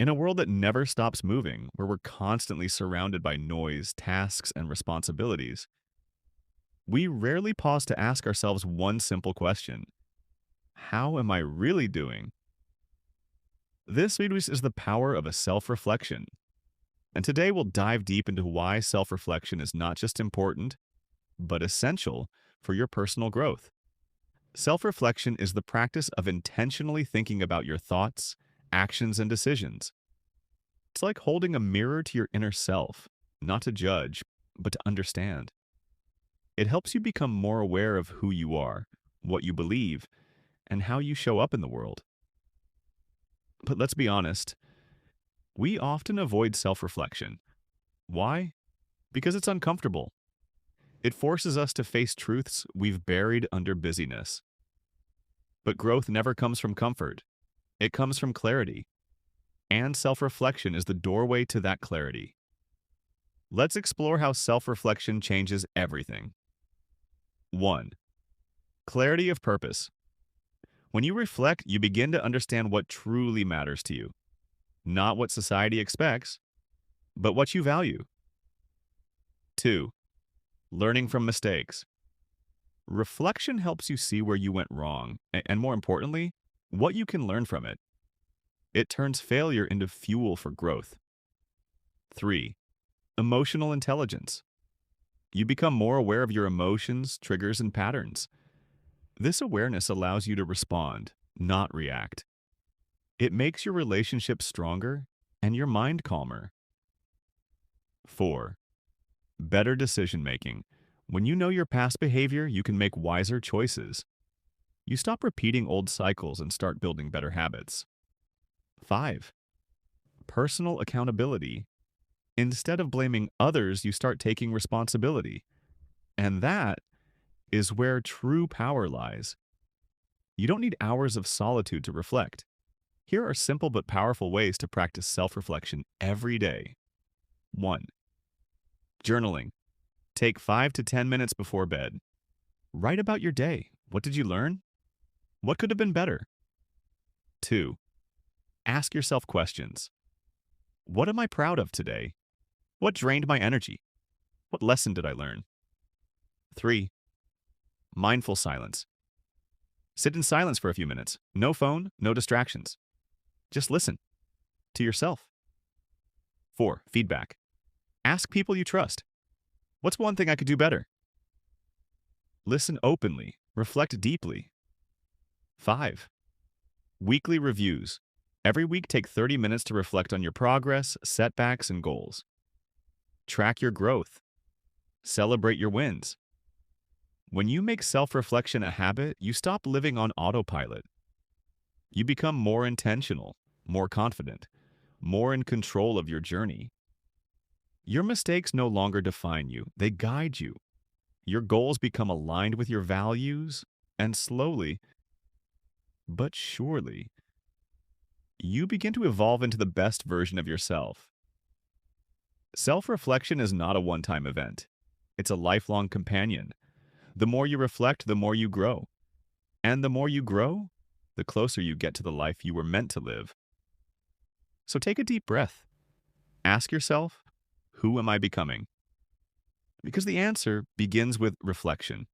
In a world that never stops moving, where we're constantly surrounded by noise, tasks, and responsibilities, we rarely pause to ask ourselves one simple question: how am I really doing? This series is the power of a self reflection. And today we'll dive deep into why self reflection is not just important, but essential for your personal growth. Self reflection is the practice of intentionally thinking about your thoughts, actions, and decisions. It's like holding a mirror to your inner self, not to judge, but to understand. It helps you become more aware of who you are, what you believe, and how you show up in the world. But let's be honest, we often avoid self reflection. Why? Because it's uncomfortable. It forces us to face truths we've buried under busyness. But growth never comes from comfort, it comes from clarity. And self reflection is the doorway to that clarity. Let's explore how self reflection changes everything. 1. Clarity of purpose. When you reflect, you begin to understand what truly matters to you. Not what society expects, but what you value. 2. Learning from mistakes. Reflection helps you see where you went wrong, and more importantly, what you can learn from it. It turns failure into fuel for growth. 3. Emotional intelligence. You become more aware of your emotions, triggers, and patterns. This awareness allows you to respond, not react. It makes your relationship stronger and your mind calmer. 4. Better decision making. When you know your past behavior, you can make wiser choices. You stop repeating old cycles and start building better habits. 5. Personal accountability. Instead of blaming others, you start taking responsibility. And that is where true power lies. You don't need hours of solitude to reflect. Here are simple but powerful ways to practice self reflection every day. 1. Journaling. Take 5 to 10 minutes before bed. Write about your day. What did you learn? What could have been better? 2. Ask yourself questions. What am I proud of today? What drained my energy? What lesson did I learn? 3. Mindful silence. Sit in silence for a few minutes. No phone, no distractions. Just listen to yourself. 4. Feedback. Ask people you trust. What's one thing I could do better? Listen openly. Reflect deeply. 5. Weekly reviews. Every week, take 30 minutes to reflect on your progress, setbacks, and goals. Track your growth. Celebrate your wins. When you make self reflection a habit, you stop living on autopilot. You become more intentional, more confident, more in control of your journey. Your mistakes no longer define you, they guide you. Your goals become aligned with your values, and slowly, but surely, you begin to evolve into the best version of yourself. Self reflection is not a one time event, it's a lifelong companion. The more you reflect, the more you grow. And the more you grow, the closer you get to the life you were meant to live. So take a deep breath. Ask yourself, who am I becoming? Because the answer begins with reflection.